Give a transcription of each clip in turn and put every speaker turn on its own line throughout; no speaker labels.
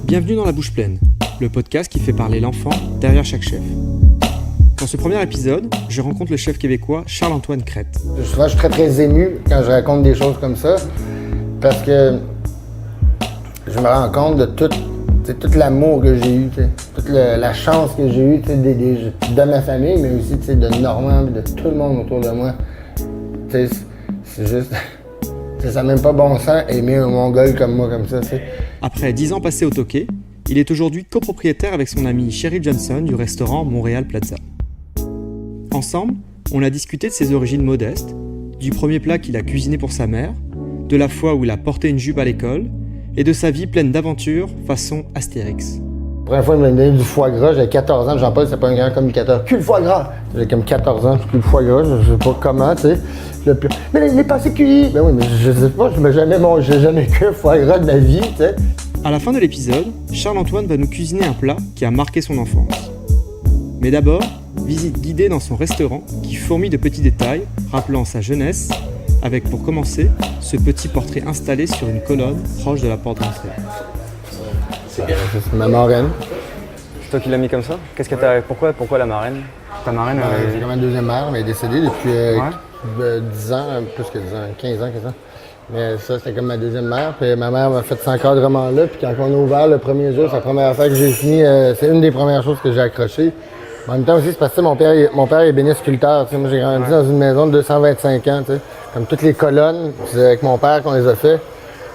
Bienvenue dans La Bouche Pleine, le podcast qui fait parler l'enfant derrière chaque chef. Dans ce premier épisode, je rencontre le chef québécois Charles-Antoine Crête.
Souvent, je suis très, très ému quand je raconte des choses comme ça, parce que je me rends compte de tout l'amour que j'ai eu, toute la chance que j'ai eue de ma famille, mais aussi de Normand et de tout le monde autour de moi. C'est juste... Ça n'a même pas bon sens aimer un Mongol comme moi, comme ça. T'sais.
Après 10 ans passés au Tokay, il est aujourd'hui copropriétaire avec son ami Cheryl Johnson du restaurant Montréal Plaza. Ensemble, on a discuté de ses origines modestes, du premier plat qu'il a cuisiné pour sa mère, de la fois où il a porté une jupe à l'école, et de sa vie pleine d'aventures façon Astérix.
La première fois, il m'a donné du foie gras, j'avais 14 ans, Jean-Paul, c'est pas un grand communicateur. Cul le foie gras! J'avais comme 14 ans, cul le foie gras, je sais pas comment, tu sais. Mais il est passé cuit! Ben oui, mais je sais pas, j'ai jamais cuit un foie gras de ma vie, tu sais.
À la fin de l'épisode, Charles-Antoine va nous cuisiner un plat qui a marqué son enfance. Mais d'abord, visite guidée dans son restaurant qui fourmille de petits détails rappelant sa jeunesse, avec pour commencer, ce petit portrait installé sur une colonne proche de la porte d'entrée.
C'est ma marraine.
C'est toi qui l'as mis comme ça? Pourquoi la marraine? Ta marraine,
C'est comme ma deuxième mère, mais elle est décédée depuis 10 ans, plus que 10 ans, 15 ans, 15 ans. Mais ça, c'était comme ma deuxième mère. Puis ma mère m'a fait cet encadrement-là. Puis quand on a ouvert le premier jour, c'est la première affaire que j'ai fini. C'est une des premières choses que j'ai accrochées. En même temps aussi, c'est parce que mon père est béniste sculpteur. Moi, j'ai grandi dans une maison de 225 ans. T'sais. Comme toutes les colonnes, c'est avec mon père qu'on les a fait.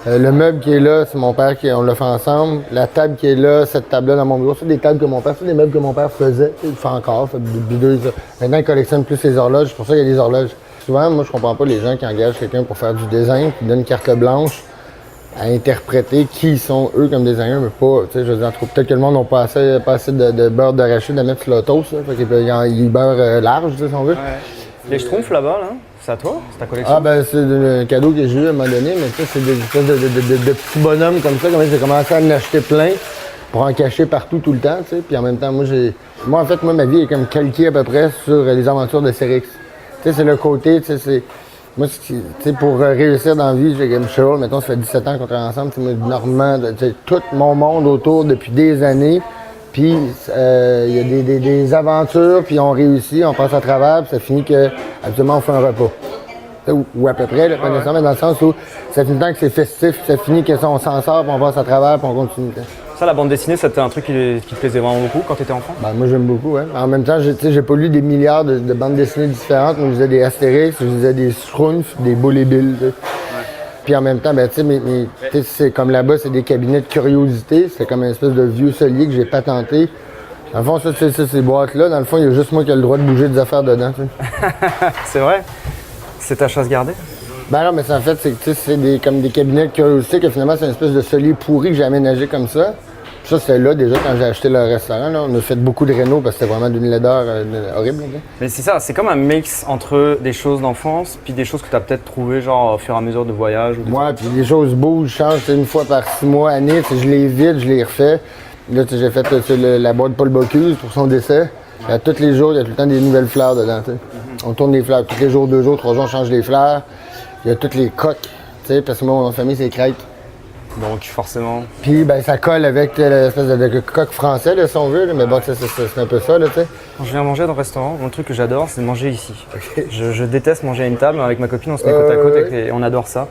Le meuble qui est là, c'est mon père on l'a fait ensemble. La table qui est là, cette table-là dans mon bureau, c'est des tables que mon père, c'est des meubles que mon père faisait. Il fait encore, fait depuis 2 ans. Maintenant, il collectionne plus les horloges. C'est pour ça qu'il y a des horloges. Souvent, moi, je comprends pas les gens qui engagent quelqu'un pour faire du design, qui donnent une carte blanche à interpréter qui ils sont eux comme designers, mais pas, tu sais, je veux dire, peut-être que le monde n'a pas assez de beurre d'arachide à mettre sur la toast, là, fait qu'il beurre large, tu sais, si on veut.
Ouais. Les schtroumpfs là-bas, là, c'est à toi? C'est ta collection?
Ah, ben, c'est un cadeau que j'ai eu à un moment donné, mais tu sais, c'est des espèces de petits bonhommes comme ça, j'ai commencé à en acheter plein pour en cacher partout tout le temps, tu sais, puis en même temps, moi, ma vie est comme calquée à peu près sur les aventures de Astérix. Tu sais, c'est le côté, tu sais, moi, tu sais, pour réussir dans la vie, j'ai comme Cheryl, mettons, ça fait 17 ans qu'on travaille ensemble, tu sais, Normand, tu sais, tout mon monde autour depuis des années, puis il y a des aventures, puis on réussit, on passe à travers, puis ça finit que, absolument, on fait un repas. Ou à peu près, là, mais dans le sens où ça finit tant que c'est festif, ça finit que on s'en sort, puis on passe à travers, puis on continue.
Ça, la bande dessinée, c'était un truc qui te plaisait vraiment beaucoup quand tu étais enfant?
Ben, moi, j'aime beaucoup, hein. En même temps, j'ai pas lu des milliards de bandes dessinées différentes. Moi, je lisais des Astérix, je lisais des Schtroumpfs, des Bull et Bill, tu sais. Puis en même temps, ben, tu sais, c'est comme là-bas, c'est des cabinets de curiosité. C'est comme une espèce de vieux cellier que j'ai patenté. Dans le fond, ça, ces boîtes-là, dans le fond, il y a juste moi qui ai le droit de bouger des affaires dedans, tu sais.
C'est vrai? C'est ta chasse gardée?
Ben non, mais en fait, c'est comme des cabinets de curiosité que finalement, c'est une espèce de cellier pourri que j'ai aménagé comme ça. Ça, c'était là déjà quand j'ai acheté le restaurant. Là. On a fait beaucoup de réno parce que c'était vraiment d'une laideur horrible. Là.
Mais c'est ça, c'est comme un mix entre des choses d'enfance puis des choses que tu as peut-être trouvées genre au fur et à mesure de voyage.
Ouais, puis les choses bougent, changent une fois par 6 mois, année. Je les vide, je les refais. Là, j'ai fait la boîte Paul Bocuse pour son décès. Là, tous les jours, il y a tout le temps des nouvelles fleurs dedans. On tourne les fleurs. Tous les jours, 2 jours, 3 jours, on change les fleurs. Il y a toutes les coques, parce que moi, mon famille, c'est crêpes.
Donc, forcément.
Puis, ben, ça colle avec l'espèce de coq français, là, si on veut. Là. Mais bon, c'est un peu ça, là, tu sais.
Quand je viens manger dans le restaurant, mon truc que j'adore, c'est de manger ici. Okay. Je déteste manger à une table. Avec ma copine, on se met côte à côte et on adore ça.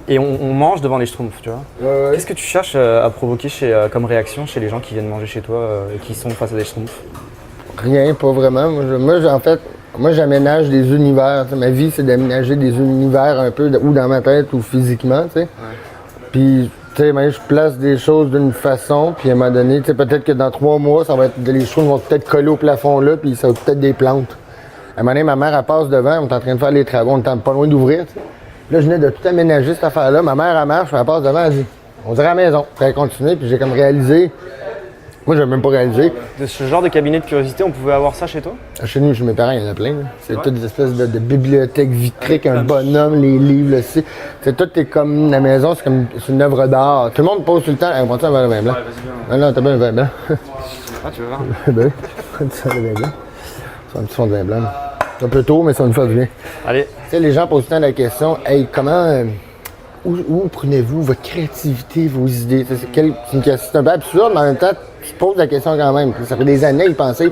Et on mange devant les schtroumpfs, tu vois. Qu'est-ce que tu cherches à provoquer comme réaction chez les gens qui viennent manger chez toi et qui sont face à des schtroumpfs? Rien,
pas vraiment. Moi, j'aménage des univers. T'sais. Ma vie, c'est d'aménager des univers un peu, ou dans ma tête ou physiquement, tu sais. Ouais. Puis, tu sais, je place des choses d'une façon, puis à un moment donné, peut-être que dans 3 mois, les choses vont peut-être coller au plafond là, puis ça va peut-être des plantes. À un moment donné, ma mère, elle passe devant, on est en train de faire les travaux, on est pas loin d'ouvrir, t'sais. Là, je venais de tout aménager cette affaire-là. Ma mère, elle marche, elle passe devant, elle dit, on dirait à la maison. Puis elle continue, puis j'ai comme réalisé. Moi, je n'ai même pas réalisé.
De ce genre de cabinet de curiosité, on pouvait avoir ça chez toi?
Chez nous, chez mes parents, il y en a plein. C'est toutes des espèces de bibliothèques vitrées, un bonhomme, les livres, là, tout est comme la maison, c'est une œuvre d'art. Tout le monde pose tout le temps. On prend ça un verre de vin blanc. Ouais, non, t'as bien un vin blanc.
Ah, tu veux voir?
Ben oui, ça le vin blanc. C'est un petit fond de vin blanc. C'est un peu tôt, mais c'est une fois de vin.
Allez.
Tu sais, les gens posent tout le temps la question, hey, comment où prenez-vous votre créativité, vos idées? C'est une question un peu absurde, mais en même temps, tu te poses la question quand même. Ça fait des années, il pensait.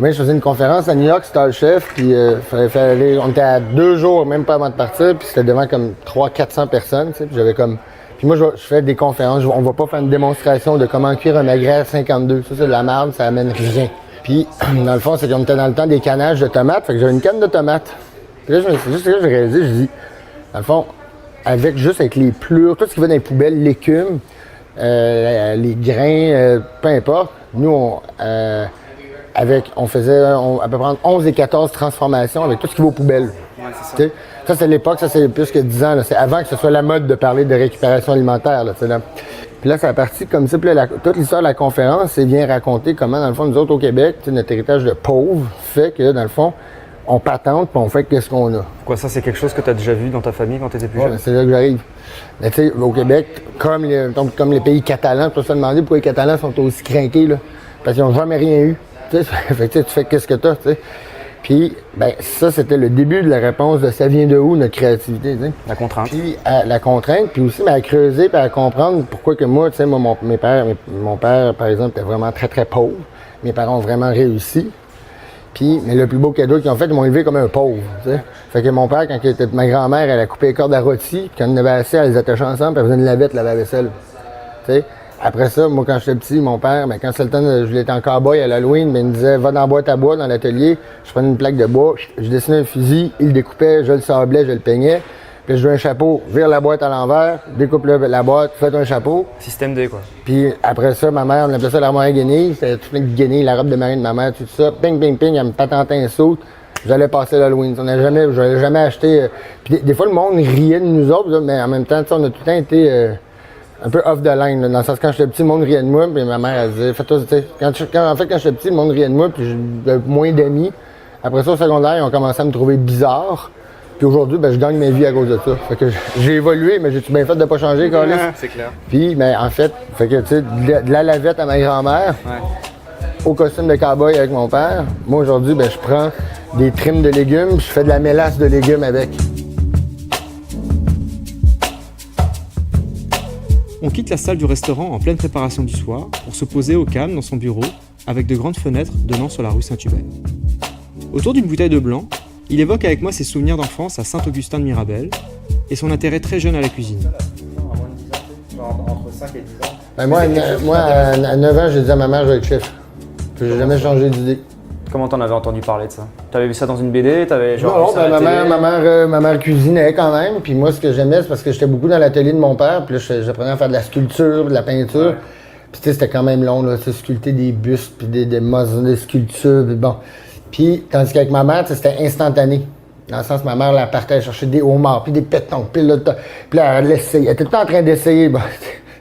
Moi, je faisais une conférence à New York, c'était le chef, puis fallait aller, on était à 2 jours, même pas avant de partir, puis c'était devant comme 300-400 personnes, tu sais, puis j'avais comme... Puis moi, je fais des conférences, on va pas faire une démonstration de comment cuire un magret à 52, ça c'est de la merde, ça amène rien. Puis, dans le fond, c'est qu'on était dans le temps des cannages de tomates, fait que j'avais une canne de tomates. Puis là, c'est juste que j'ai réalisé, je dis, dans le fond, avec les plures, tout ce qui va dans les poubelles, l'écume, les grains, peu importe, nous, on faisait à peu près entre 11 et 14 transformations avec tout ce qui va aux poubelles.
Ouais, c'est ça.
Ça, c'est l'époque, ça, c'est plus que 10 ans. Là. C'est avant que ce soit la mode de parler de récupération alimentaire. Là. Puis là, c'est parti comme ça. Puis là, toute l'histoire de la conférence, c'est bien raconter comment, dans le fond, nous autres au Québec, notre héritage de pauvres fait que, dans le fond, on patente puis on fait qu'est-ce qu'on a.
Quoi, ça, c'est quelque chose que tu as déjà vu dans ta famille quand tu étais plus jeune?
Ben, c'est là que j'arrive. Mais tu sais, au Québec, comme les pays catalans, tu vas te demander pourquoi les Catalans sont aussi crinqués, là. Parce qu'ils n'ont jamais rien eu. Fait que, tu fais qu'est-ce que tu as, tu sais. Puis, ben, ça, c'était le début de la réponse de ça vient de où, notre créativité, tu sais.
La contrainte.
Puis, la contrainte, puis aussi, à creuser, puis à comprendre pourquoi que moi, tu sais, mon père, par exemple, était vraiment très, très pauvre. Mes parents ont vraiment réussi. Puis, mais le plus beau cadeau qu'ils ont fait, ils m'ont élevé comme un pauvre, tu sais. Fait que mon père, quand il était, ma grand-mère, elle a coupé les cordes à rôti, puis quand on en avait assez, elle les attachait ensemble, puis elle faisait une lavette, la vaisselle, tu sais. Après ça, moi, quand j'étais petit, mon père, ben, quand c'était le temps, je voulais être en cow-boy à l'Halloween, ben, il me disait, va dans la boîte à bois, dans l'atelier. Je prenais une plaque de bois, je dessinais un fusil, il le découpait, je le sablais, je le peignais. Puis je jouais un chapeau, vire la boîte à l'envers, découpe la boîte, fais un chapeau.
Système D, quoi.
Puis après ça, ma mère, on appelait ça l'armoire à guenilles. C'était toute une guenille, la robe de marine de ma mère, tout ça. Ping, ping, ping, elle me patentait un saut. J'allais passer l'Halloween. Je n'avais jamais acheté. Puis des fois, le monde riait de nous autres, là, mais en même temps, on a tout le temps été un peu off the line. Là, dans le sens, quand j'étais petit, le monde riait de moi, puis ma mère, elle disait, fais-toi, tu sais. Quand j'étais petit, le monde riait de moi, puis j'avais moins d'amis. Après ça, au secondaire, ils ont commencé à me trouver bizarre. Puis aujourd'hui, ben, je gagne ma vie à cause de ça. Fait que j'ai évolué, mais j'ai-tu bien fait de pas changer, Carlis?
C'est clair.
Puis, mais en fait, fait que, tu sais, de la lavette à ma grand-mère, au costume de cow-boy avec mon père, moi aujourd'hui, ben, je prends des trims de légumes, je fais de la mélasse de légumes avec.
On quitte la salle du restaurant en pleine préparation du soir pour se poser au calme dans son bureau avec de grandes fenêtres donnant sur la rue Saint-Hubert. Autour d'une bouteille de blanc, il évoque avec moi ses souvenirs d'enfance à Saint-Augustin de Mirabel et son intérêt très jeune à la cuisine.
Entre 5 et 10 ans.
Ben moi, à 9 ans, j'ai dit à ma mère, je vais être chef. Puis j'ai jamais changé d'idée.
Comment t'en avais entendu parler de ça? T'avais vu ça dans une BD? T'avais genre
Non,
vu ça à
ben,
la télé?
ma mère cuisinait quand même. Puis moi, ce que j'aimais, c'est parce que j'étais beaucoup dans l'atelier de mon père. Puis là, j'apprenais à faire de la sculpture, de la peinture. Puis tu sais, c'était quand même long, là, sculpter des bustes, puis des sculptures, puis bon. Puis, tandis qu'avec ma mère, c'était instantané. Dans le sens que ma mère, elle partait chercher des homards, puis des pétons, puis là, elle essayait. Elle était tout le temps en train d'essayer. Bon,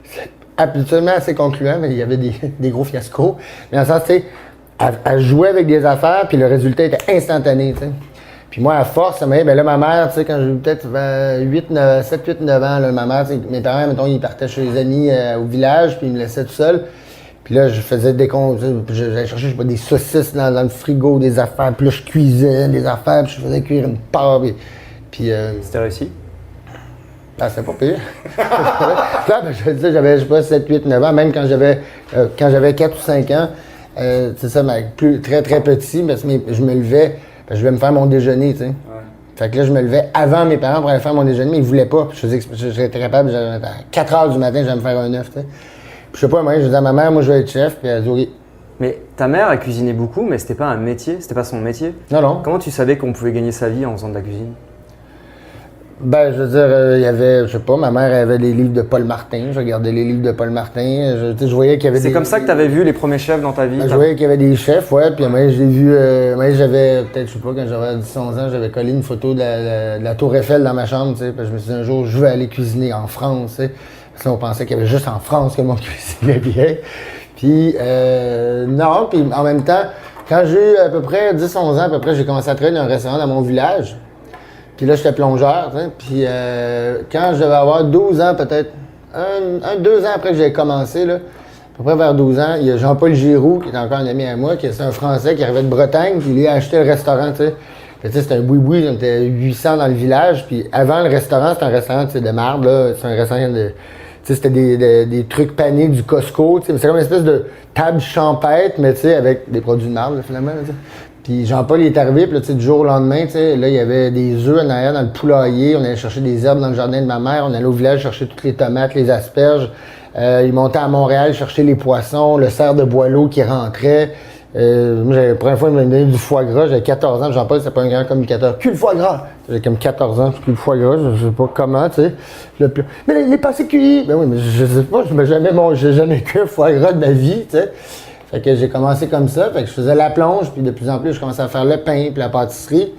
c'est habituellement assez concluant, mais il y avait des gros fiascos. Mais dans le sens, tu sais, elle jouait avec des affaires, puis le résultat était instantané, tu sais. Puis moi, à force, ben là, ma mère, tu sais, quand j'ai eu peut-être 7, 8, 9 ans, là, ma mère, mes parents, mettons, ils partaient chez les amis au village, puis ils me laissaient tout seul. Puis là, je faisais j'allais chercher, je sais pas, des saucisses dans le frigo, des affaires, puis là, je cuisais des affaires, puis je faisais cuire une part, puis
C'était réussi?
Ah, c'est pas pire. Là, ben, je disais, j'avais, je sais pas, 7, 8, 9 ans, même quand j'avais 4 ou 5 ans, c'est ça, mais très, très petit, parce que je me levais, je vais me faire mon déjeuner, tu sais. Ouais. Fait que là, je me levais avant mes parents pour aller faire mon déjeuner, mais ils voulaient pas. Puis j'étais capable, à 4 heures du matin, j'allais me faire un œuf, tu sais. Puis je sais pas, moi, je disais à ma mère, moi, je vais être chef, puis elle dit, OK.
Mais ta mère, elle cuisinait beaucoup, mais c'était pas un métier, c'était pas son métier.
Non, non.
Comment tu savais qu'on pouvait gagner sa vie en faisant de la cuisine?
Ben, je veux dire, il y avait, je sais pas, ma mère elle avait des livres de Paul Martin, je regardais les livres de Paul Martin, je voyais qu'il y avait
C'est comme ça que tu avais vu les premiers chefs dans ta vie?
Je voyais qu'il y avait des chefs, ouais, puis moi, j'ai vu, moi, j'avais, peut-être, je sais pas, quand j'avais 10-11 ans, j'avais collé une photo de la Tour Eiffel dans ma chambre, tu sais, puis je me suis dit un jour, je vais aller cuisiner en France, tu sais, parce qu'on pensait qu'il y avait juste en France que le monde cuisinait bien, puis non, puis en même temps, quand j'ai eu à peu près 10-11 ans, à peu près, j'ai commencé à travailler dans un restaurant dans mon village. Puis là, j'étais plongeur, tu sais. Puis quand je devais avoir 12 ans, peut-être, 2 ans après que j'ai commencé, là, à peu près vers 12 ans, il y a Jean-Paul Giroux, qui est encore un ami à moi, qui est un Français qui arrivait de Bretagne, puis lui a acheté le restaurant, tu sais. Tu sais, c'était un boui-boui, on était 800 dans le village. Puis avant, le restaurant, c'était un restaurant de marde, là. C'est un restaurant de... Tu sais, c'était des trucs panés du Costco. C'est comme une espèce de table champêtre, mais tu sais, avec des produits de marde, là, finalement. Là, puis Jean-Paul il est arrivé, puis là, du jour au lendemain, là, il y avait des œufs en arrière dans le poulailler. On allait chercher des herbes dans le jardin de ma mère. On allait au village chercher toutes les tomates, les asperges. Il montait à Montréal chercher les poissons, le cerf de Boileau qui rentrait. Moi, la première fois, il m'a donné du foie gras. J'avais 14 ans. Jean-Paul, c'était pas un grand communicateur. Cul le foie gras! J'avais comme 14 ans, cul le foie gras. Je sais pas comment, tu sais. Mais là, il est passé cuit! Ben oui, mais je sais pas, j'ai jamais cuit un foie gras de ma vie, tu sais. Fait que j'ai commencé comme ça, fait que je faisais la plonge, puis de plus en plus, je commençais à faire le pain, puis la pâtisserie.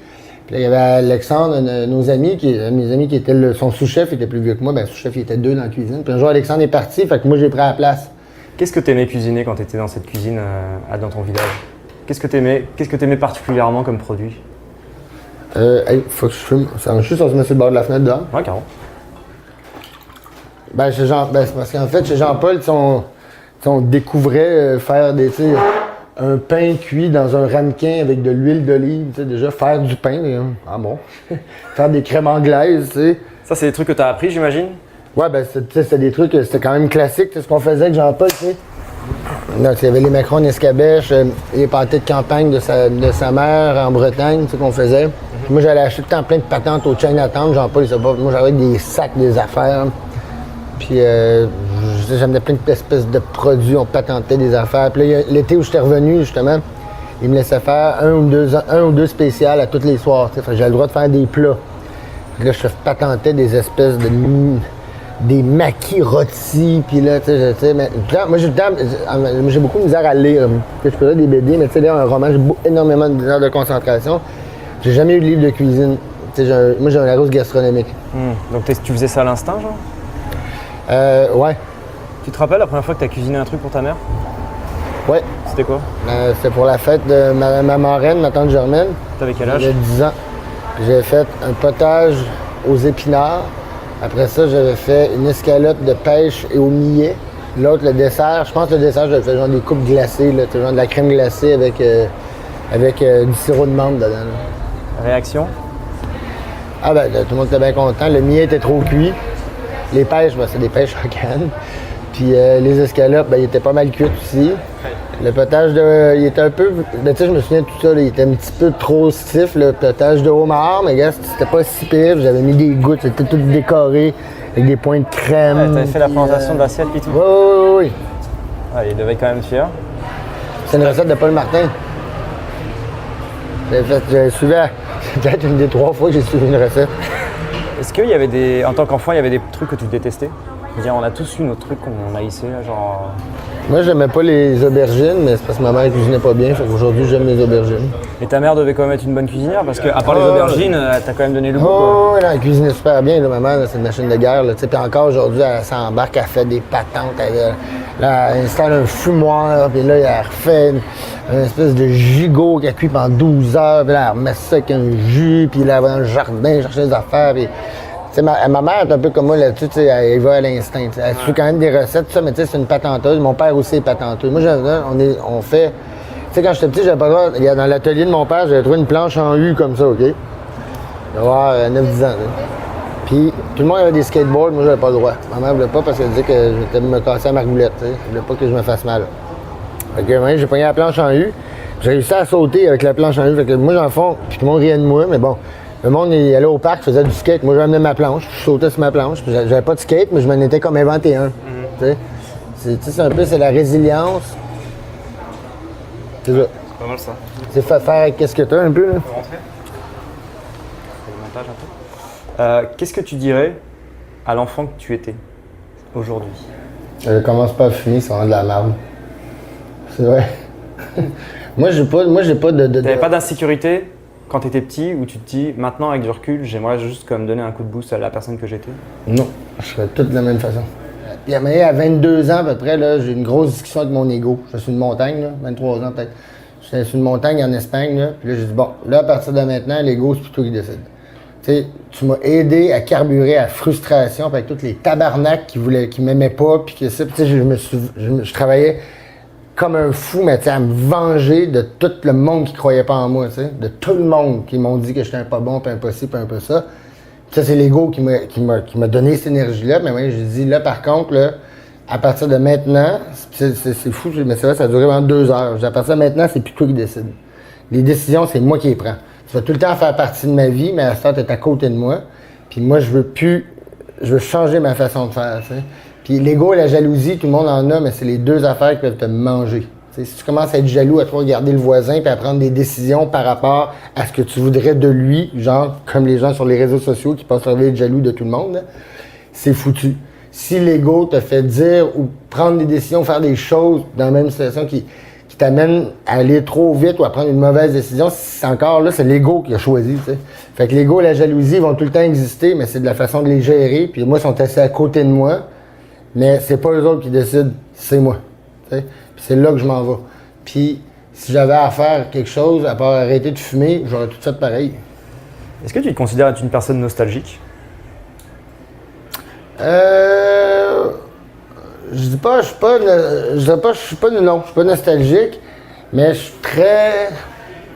Puis là, il y avait Alexandre, un de nos amis, mes amis qui était son sous-chef, il était plus vieux que moi, ben sous-chef, il était 2 dans la cuisine. Puis un jour, Alexandre est parti, fait que moi, j'ai pris la place.
Qu'est-ce que tu aimais cuisiner quand tu étais dans cette cuisine dans ton village? Qu'est-ce que tu aimais particulièrement comme produit?
Faut que je fume. Je suis sur le bord de la fenêtre dehors.
Ouais, carrément.
Ben, c'est parce qu'en fait, chez Jean-Paul, on découvrait faire un pain cuit dans un ramequin avec de l'huile d'olive, déjà faire du pain, faire des crèmes anglaises, tu sais.
Ça, c'est des trucs que tu as appris, j'imagine?
Ouais, ben, c'était des trucs, c'était quand même classique, ce qu'on faisait avec Jean-Paul, tu sais. Là, il y avait les macarons en escabeche, les pâtés de campagne de sa mère en Bretagne, tu sais, qu'on faisait. Moi, j'allais acheter tout le temps plein de patentes au Chinatown, Jean-Paul, il sait pas. Moi, j'avais des sacs, des affaires. Puis, j'amenais plein d'espèces de produits, on patentait des affaires. Puis là, l'été où j'étais revenu, justement, il me laissait faire un ou deux spéciales à tous les soirs. Fait que j'avais le droit de faire des plats. Puis là, je patentais des espèces de... des maquis rôtis, puis là, tu sais, moi, j'ai beaucoup de misère à lire. Je peux lire des BD, mais tu sais, lire un roman, j'ai énormément de misère de concentration. J'ai jamais eu de livre de cuisine. Moi, j'ai un Larousse gastronomique.
Donc, tu faisais ça à l'instinct, genre?
Ouais.
Tu te rappelles la première fois que tu as cuisiné un truc pour ta mère?
Ouais.
C'était quoi?
C'était pour la fête de ma marraine, ma tante Germaine.
T'avais quel âge?
J'avais 10 ans. J'ai fait un potage aux épinards. Après ça, j'avais fait une escalope de pêche et au millet. L'autre, le dessert, je pense que le dessert, j'avais fait genre des coupes glacées, là, genre de la crème glacée avec du sirop de menthe dedans. Là.
Réaction?
Ah ben, tout le monde était bien content. Le millet était trop cuit. Les pêches, ben, c'est des pêches en canne. Puis les escalopes, ben, ils étaient pas mal cuites aussi. Le potage il était un peu... Ben, tu sais, je me souviens de tout ça, là, il était un petit peu trop stiff, le potage de homard, mais gars, c'était pas si pire. J'avais mis des gouttes, c'était tout décoré avec des points de crème.
Ouais, t'avais fait la présentation de l'assiette et tout?
Oui.
Ouais, il devait être quand même fier.
C'est une recette de Paul Martin. J'avais suivi, c'est peut-être une des 3 fois que j'ai suivi une recette.
Est-ce qu'il y avait en tant qu'enfant, il y avait des trucs que tu détestais? Je veux dire, on a tous eu nos trucs qu'on haïssait, là, genre...
Moi, j'aimais pas les aubergines, mais c'est parce que ma mère cuisinait pas bien, fait qu'aujourd'hui, j'aime les aubergines.
Et ta mère devait quand même être une bonne cuisinière, parce qu'à part les aubergines, t'as quand même donné le goût, quoi.
Oh, oui, elle cuisinait super bien, là, ma mère, c'est une machine de guerre, là, puis encore aujourd'hui, elle s'embarque, elle fait des patentes, elle installe un fumoir, puis là, elle refait une espèce de gigot qu'elle cuit pendant 12 heures, puis là, elle remet ça avec un jus, puis là, elle va dans le jardin chercher des affaires, puis... Ma mère est un peu comme moi là-dessus, elle va à l'instinct. Elle suit quand même des recettes, tout ça, mais c'est une patenteuse. Mon père aussi est patenteuse. Moi, on fait... Tu sais, quand j'étais petit, j'avais pas le droit... Dans l'atelier de mon père, j'avais trouvé une planche en U comme ça, OK? D'avoir 9-10 ans. Puis, tout le monde avait des skateboards, moi, j'avais pas le droit. Ma mère voulait pas parce qu'elle disait que je vais me casser à ma roulette, tu sais. Elle voulait pas que je me fasse mal. Fait que, j'ai pogné la planche en U. J'ai réussi à sauter avec la planche en U. Fait que moi, j'en fond, puis tout le monde riait de moi, mais bon... Le monde, il allait au parc, faisait du skate. Moi, j'amenais ma planche, je sautais sur ma planche. J'avais pas de skate, mais je m'en étais comme inventé un. C'est un peu, c'est la résilience. C'est ça.
C'est pas mal, ça.
C'est faire avec qu'est-ce que t'as un peu, là.
On peut rentrer? C'est le montage un peu. Qu'est-ce que tu dirais à l'enfant que tu étais aujourd'hui?
Commence pas à fumer, ça rend de la merde. C'est vrai. Moi, j'ai pas de...
T'avais pas d'insécurité quand tu étais petit, où tu te dis, maintenant avec du recul, j'aimerais juste comme donner un coup de boost à la personne que j'étais?
Non, je ferais tout de la même façon. Puis à 22 ans à peu près, là, j'ai une grosse discussion avec mon ego. Je suis sur une montagne, là, 23 ans peut-être. J'étais sur une montagne en Espagne, là, puis là j'ai dit, bon, là à partir de maintenant, l'ego, c'est plutôt qui décide. Tu sais, tu m'as aidé à carburer à frustration avec tous les tabarnaks qui m'aimaient pas, puis que ça, puis tu sais, je travaillais comme un fou, mais à me venger de tout le monde qui croyait pas en moi, t'sais, de tout le monde qui m'ont dit que j'étais un pas bon, puis un pas ci, puis un peu ça. Ça, c'est l'ego qui m'a donné cette énergie-là. Mais moi, j'ai dit, là, par contre, là, à partir de maintenant, c'est fou, mais c'est vrai, ça a duré vraiment 2 heures. À partir de maintenant, c'est plus toi qui décide. Les décisions, c'est moi qui les prends. Tu vas tout le temps faire partie de ma vie, mais à ce temps, tu es à côté de moi. Puis moi, je veux changer ma façon de faire, t'sais. Puis l'ego et la jalousie, tout le monde en a, mais c'est les 2 affaires qui peuvent te manger. T'sais, si tu commences à être jaloux, à trop regarder le voisin, puis à prendre des décisions par rapport à ce que tu voudrais de lui, genre comme les gens sur les réseaux sociaux qui passent leur vie à être jaloux de tout le monde, là, c'est foutu. Si l'ego te fait dire ou prendre des décisions, faire des choses dans la même situation qui t'amènent à aller trop vite ou à prendre une mauvaise décision, c'est encore là, c'est l'ego qui a choisi, t'sais. Fait que l'ego et la jalousie vont tout le temps exister, mais c'est de la façon de les gérer. Puis moi, ils sont assis à côté de moi, mais c'est pas eux autres qui décident, c'est moi. T'sais. Puis c'est là que je m'en vais. Puis si j'avais à faire quelque chose, à part arrêter de fumer, j'aurais tout fait pareil.
Est-ce que tu te considères être une personne nostalgique?
Je dis pas, je suis pas nostalgique, mais je suis très.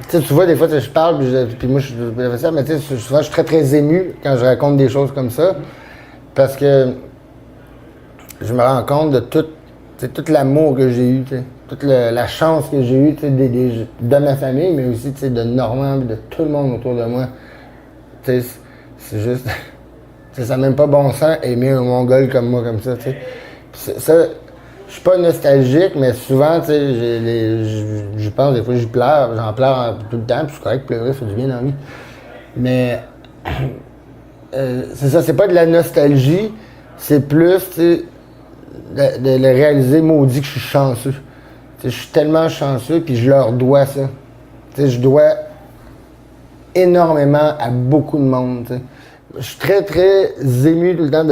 Tu vois, des fois, je parle, puis moi, je fais ça, mais souvent, je suis très, très ému quand je raconte des choses comme ça, parce que je me rends compte de tout l'amour que j'ai eu, toute la chance que j'ai eue de ma famille, mais aussi de Normand et de tout le monde autour de moi. C'est juste. Ça n'a même pas bon sens aimer un Mongol comme moi, comme ça, t'sais. Ça, je suis pas nostalgique, mais souvent, je pense, des fois, j'en pleure tout le temps, puis c'est correct, pleurer, ça fait du bien dans la vie. Mais, c'est ça, c'est pas de la nostalgie, c'est plus, de le réaliser, maudit que je suis chanceux. Je suis tellement chanceux, puis je leur dois ça. Je dois énormément à beaucoup de monde, t'sais. Je suis très, très ému tout le temps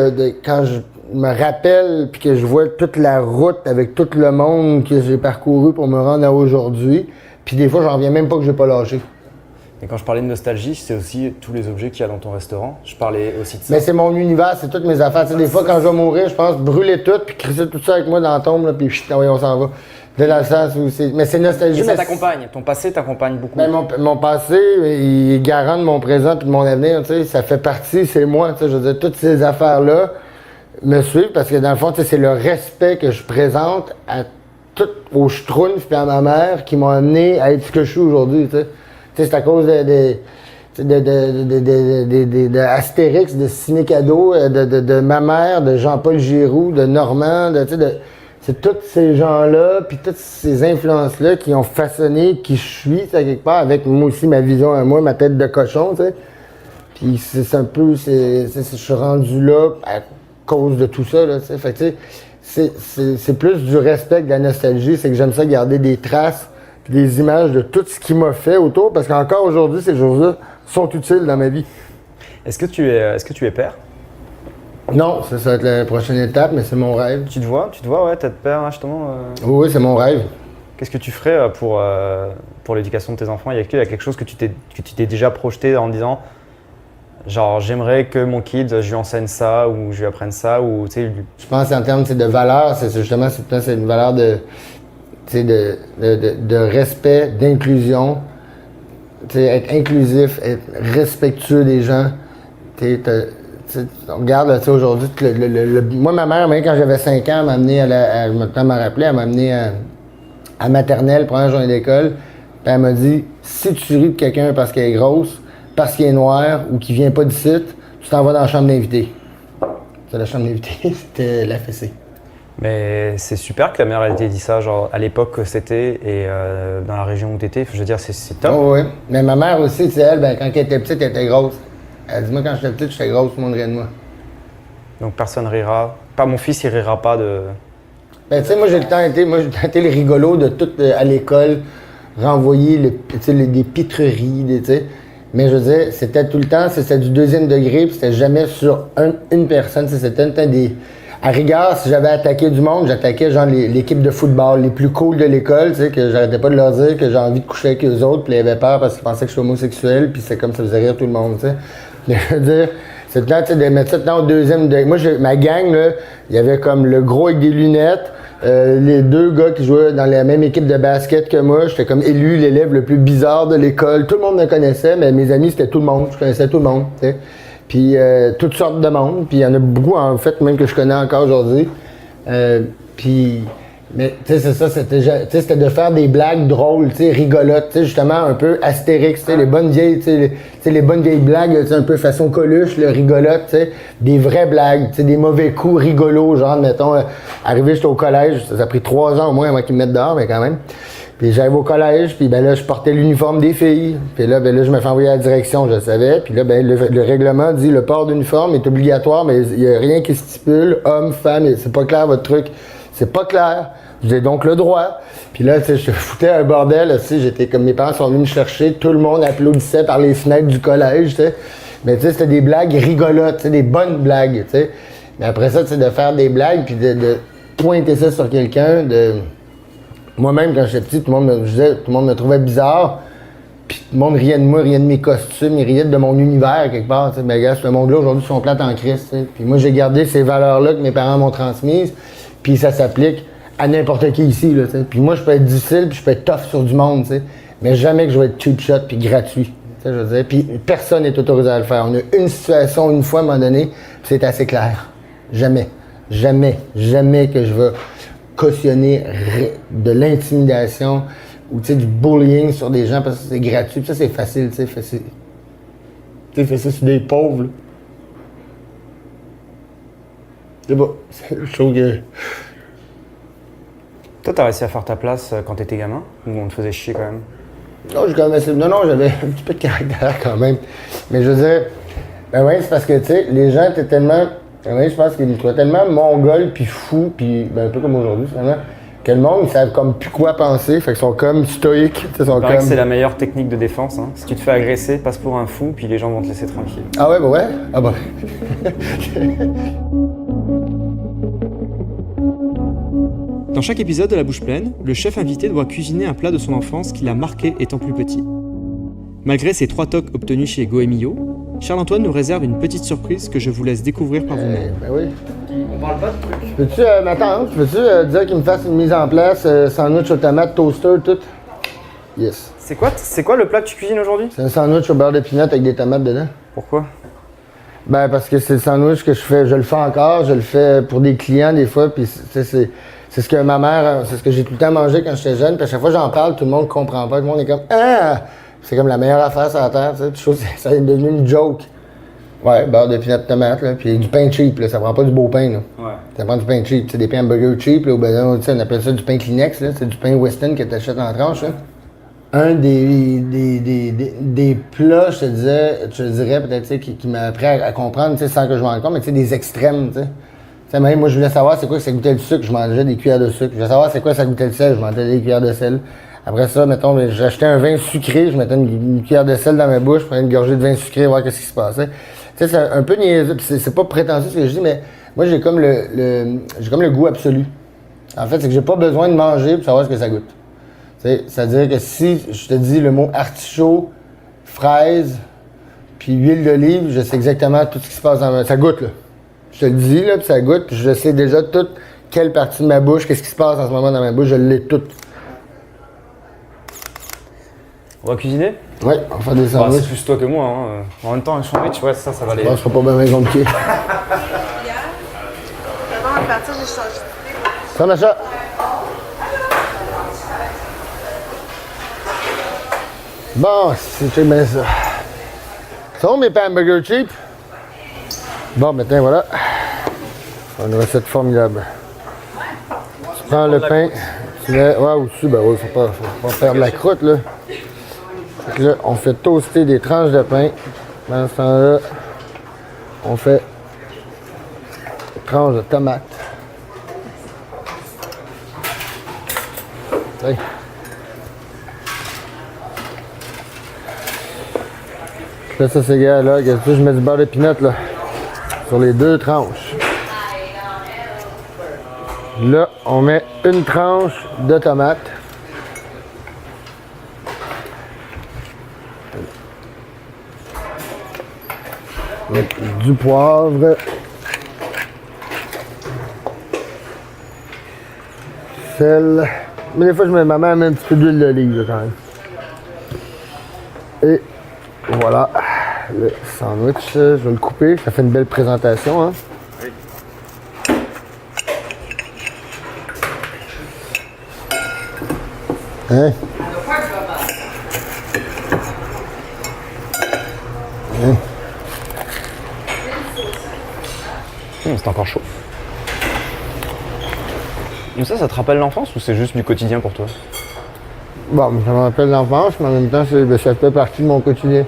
quand je me rappelle puis que je vois toute la route avec tout le monde que j'ai parcouru pour me rendre à aujourd'hui. Puis des fois, j'en reviens même pas que j'ai pas lâché.
Et quand je parlais de nostalgie, c'est aussi tous les objets qu'il y a dans ton restaurant. Je parlais aussi de ça.
Mais c'est mon univers, c'est toutes mes affaires. T'sais, des fois, quand je vais mourir, je pense brûler tout puis crisser tout ça avec moi dans la tombe, là, puis on s'en va. Dans le sens où c'est. Mais c'est nostalgique.
Mais ça t'accompagne, ton passé t'accompagne beaucoup.
Ben, mon passé, il est garant de mon présent et de mon avenir, tu sais. Ça fait partie, c'est moi, tu sais. Je veux dire, toutes ces affaires-là me suivent parce que dans le fond, c'est le respect que je présente aux Schtroumpfs et à ma mère qui m'ont amené à être ce que je suis aujourd'hui, tu sais. Tu sais, c'est à cause de Astérix, de Ciné-Cadeau, de ma mère, de Jean-Paul Giroux, de Normand, tu sais, c'est tous ces gens-là, puis toutes ces influences-là qui ont façonné qui je suis, ça, quelque part, avec moi aussi ma vision à moi, ma tête de cochon, tu sais. Puis c'est un peu, je suis rendu là à cause de tout ça, là, tu sais. Fait que, tu sais, c'est plus du respect que de la nostalgie, c'est que j'aime ça garder des traces, puis des images de tout ce qui m'a fait autour, parce qu'encore aujourd'hui, ces choses-là sont utiles dans ma vie.
Est-ce que tu es père?
Non, ça va être la prochaine étape, mais c'est mon rêve.
Tu te vois, ouais, t'être père, justement
Oui, c'est mon rêve.
Qu'est-ce que tu ferais pour l'éducation de tes enfants? Il y a quelque chose que tu t'es déjà projeté en disant, genre, j'aimerais que mon kid, je lui enseigne ça, ou je lui apprenne ça, ou tu sais...
Je pense en termes de valeur, c'est justement, c'est une valeur de respect, d'inclusion. Être inclusif, être respectueux des gens. On regarde là, aujourd'hui, moi, ma mère, même quand j'avais 5 ans, elle m'a amené elle m'a amené à maternelle, première journée d'école. Puis elle m'a dit, si tu ris de quelqu'un parce qu'elle est grosse, parce qu'il est noir ou qu'il vient pas d'ici, tu t'en vas dans la chambre d'invité. C'est la chambre d'invité, c'était la fessée.
Mais c'est super que ta mère ait dit ça, genre à l'époque que c'était et dans la région où tu étais. Je veux dire, c'est top.
Oh, oui, mais ma mère aussi, c'est elle, quand elle était petite, elle était grosse. Elle dit, moi, quand j'étais petite, j'étais grosse, tout le monde riait de moi.
Donc personne rira. Pas mon fils, il rira pas de.
Ben, tu sais, moi, j'ai le temps été le rigolo de tout à l'école, renvoyer des pitreries, tu sais. Mais je veux dire, c'était tout le temps, c'était du 2e degré, puis c'était jamais sur une personne. C'était un temps des. À rigueur, si j'avais attaqué du monde, j'attaquais genre l'équipe de football, les plus cools de l'école, tu sais, que j'arrêtais pas de leur dire que j'ai envie de coucher avec eux autres, puis ils avaient peur parce qu'ils pensaient que je suis homosexuel, puis c'est comme ça faisait rire tout le monde, tu sais. Mais je veux dire, C'est le temps, tu sais, de mettre ça dans au deuxième degré. Moi, ma gang, là, il y avait comme le gros avec des lunettes, les deux gars qui jouaient dans la même équipe de basket que moi. J'étais comme élu l'élève le plus bizarre de l'école. Tout le monde me connaissait, mais mes amis, c'était tout le monde. Je connaissais tout le monde, tu sais. Puis toutes sortes de monde. Puis il y en a beaucoup, en fait, même que je connais encore aujourd'hui. Puis... Mais tu sais, c'est ça, c'était de faire des blagues drôles, tu sais, rigolotes, tu sais, justement un peu Astérix, tu sais, les bonnes vieilles, tu sais, les bonnes vieilles blagues, tu sais, un peu façon Coluche, le rigolote, tu sais, des vraies blagues, tu sais, des mauvais coups rigolos, genre, mettons, arrivé j'étais au collège, ça a pris 3 ans au moins avant qu'ils me mettent dehors, mais quand même. Puis j'arrive au collège, puis ben là, je portais l'uniforme des filles, puis là, ben là, je me fais envoyer à la direction, je le savais, puis là, ben le règlement dit le port d'uniforme est obligatoire, mais il n'y a rien qui stipule, homme, femme, c'est pas clair votre truc. C'est pas clair. J'ai donc le droit. Puis là, tu sais, je foutais un bordel. Tu sais, j'étais comme mes parents sont venus me chercher. Tout le monde applaudissait par les fenêtres du collège, tu sais. Mais tu sais, c'était des blagues rigolotes, tu sais, des bonnes blagues, tu sais. Mais après ça, tu sais, de faire des blagues puis de pointer ça sur quelqu'un. Moi-même, quand j'étais petit, tout le monde me trouvait bizarre. Puis tout le monde riait de moi, riait de mes costumes, il riait de mon univers quelque part. Mais gars, ce monde-là, aujourd'hui, ils sont plates en Christ. T'sais. Puis moi, j'ai gardé ces valeurs-là que mes parents m'ont transmises. Puis ça s'applique à n'importe qui ici. Là, puis moi, je peux être difficile, puis je peux être tough sur du monde. T'sais. Mais jamais que je vais être cheap shot puis gratuit. Je veux dire. Puis personne n'est autorisé à le faire. On a une situation une fois à un moment donné, puis c'est assez clair. Jamais. Jamais. Jamais que je vais cautionner de l'intimidation ou du bullying sur des gens parce que c'est gratuit. Puis ça, c'est facile, tu sais. Fais ça sur des pauvres. Là. C'est bon. Je trouve que.
Toi, t'as réussi à faire ta place quand t'étais gamin? Ou on te faisait chier quand même?
Non, j'avais un petit peu de caractère quand même. Mais je veux dire, ben oui, c'est parce que, tu sais, les gens étaient tellement. Ben je pense qu'ils me trouvaient tellement mongol puis fou, puis ben, un peu comme aujourd'hui, finalement, que le monde, ils savent comme plus quoi penser, fait qu'ils sont comme stoïques.
Il paraît que c'est la meilleure technique de défense. Hein. Si tu te fais agresser, passe pour un fou, puis les gens vont te laisser tranquille.
Ah ouais, bah ouais? Ah bah.
Dans chaque épisode de La Bouche Pleine, le chef invité doit cuisiner un plat de son enfance qui l'a marqué étant plus petit. Malgré ses 3 tocs obtenus chez Goemio, Charles-Antoine nous réserve une petite surprise que je vous laisse découvrir par vous-même.
Ben oui.
On parle pas de trucs.
Peux-tu m'attendre? Peux-tu dire qu'il me fasse une mise en place, sandwich aux tomates, toaster, tout? Yes.
C'est quoi le plat que tu cuisines aujourd'hui?
C'est un sandwich au beurre de pinot avec des tomates dedans.
Pourquoi?
Ben parce que c'est le sandwich que je fais, je le fais encore, je le fais pour des clients des fois, puis c'est ce que ma mère, c'est ce que j'ai tout le temps mangé quand j'étais jeune, puis à chaque fois que j'en parle, tout le monde comprend pas, tout le monde est comme « Ah! » C'est comme la meilleure affaire sur la terre, tu sais, puis je trouve que ça est devenu une joke. Ouais, beurre de pinot de tomate, là, puis du pain cheap, là, ça prend pas du beau pain, là. Ouais. Ça prend du pain cheap, c'est des pains hamburgers cheap, là, ben, on appelle ça du pain Kleenex, là, c'est du pain Weston que t'achètes en tranche, là. Un des plats, je te dirais peut-être, qui m'a appris à comprendre, sans que je m'en rende compte, mais des extrêmes, tu sais. Même moi, je voulais savoir c'est quoi que ça goûtait le sucre, je mangeais des cuillères de sucre. Je voulais savoir c'est quoi ça goûtait le sel, je mangeais des cuillères de sel. Après ça, mettons, j'achetais un vin sucré, je mettais une cuillère de sel dans ma bouche, je prenais une gorgée de vin sucré, voir qu'est-ce qui se passait. Tu sais, c'est un peu niaiseux, c'est pas prétentieux ce que je dis, mais moi, j'ai comme le goût absolu. En fait, c'est que j'ai pas besoin de manger pour savoir ce que ça goûte. C'est-à-dire que si je te dis le mot artichaut, fraise, puis huile d'olive, je sais exactement tout ce qui se passe dans ma... Ça goûte, là. Je te le dis, là, puis ça goûte, puis je sais déjà toute quelle partie de ma bouche, qu'est-ce qui se passe en ce moment dans ma bouche, je l'ai toute.
On va cuisiner?
Oui, on va faire des sandwichs.
C'est plus toi que moi, hein. En même temps, un sandwich, ouais, ça va aller.
Ça sera pas bien compliqué.
Avant de partir, j'ai changé.
Ça, Macha. Bon, c'est bien ça. Ça va mes pains hamburger cheap? Bon, maintenant, voilà. Une recette formidable. Tu prends le pain, tu mets... Ouais, au-dessus, ben oui, faut pas faire de la croûte, là. Fait que là, on fait toaster des tranches de pain. Dans ce temps-là, on fait des tranches de tomates. Hey. Là, ça, c'est gars, là. Qu'est-ce que je mets du beurre de pinot, là. Sur les 2 tranches. Là, on met une tranche de tomate. Avec du poivre. Sel. Mais des fois, ma mère met un petit peu d'huile d'olive là, quand même. Et voilà, le sandwich, je vais le couper. Ça fait une belle présentation. Hein? Hein? Hein?
C'est encore chaud. Mais ça te rappelle l'enfance ou c'est juste du quotidien pour toi?
Bon, ça me rappelle l'enfance, mais en même temps, ça fait partie de mon quotidien.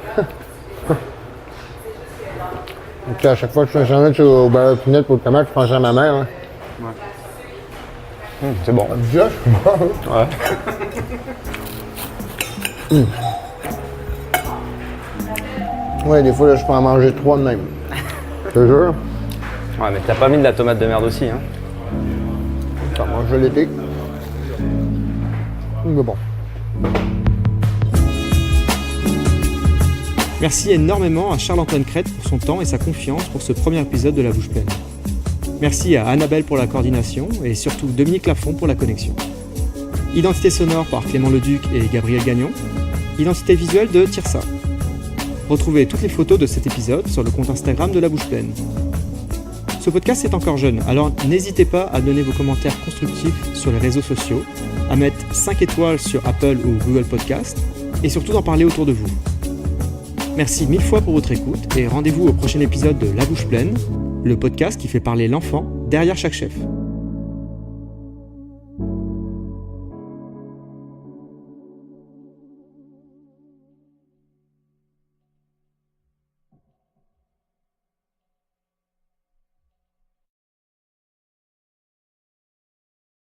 Donc, à chaque fois que je fais un sandwich au beurre de pinot pour le tomate, je pense à ma mère. Hein.
Ouais. C'est bon.
Déjà, je suis bon.
Ouais.
Ouais, des fois, là, je peux en manger 3 de même. Je te jure.
Ouais, mais t'as pas mis de la tomate de merde aussi, hein?
Ça mange l'été. Mais bon.
Merci énormément à Charles-Antoine Crête pour son temps et sa confiance pour ce premier épisode de La Bouche Pleine. Merci à Annabelle pour la coordination et surtout Dominique Lafont pour la connexion. Identité sonore par Clément Leduc et Gabriel Gagnon. Identité visuelle de Tirsa. Retrouvez toutes les photos de cet épisode sur le compte Instagram de La Bouche Pleine. Ce podcast est encore jeune, alors n'hésitez pas à donner vos commentaires constructifs sur les réseaux sociaux, à mettre 5 étoiles sur Apple ou Google Podcast, et surtout d'en parler autour de vous. Merci 1000 fois pour votre écoute, et rendez-vous au prochain épisode de La Bouche Pleine, le podcast qui fait parler l'enfant derrière chaque chef.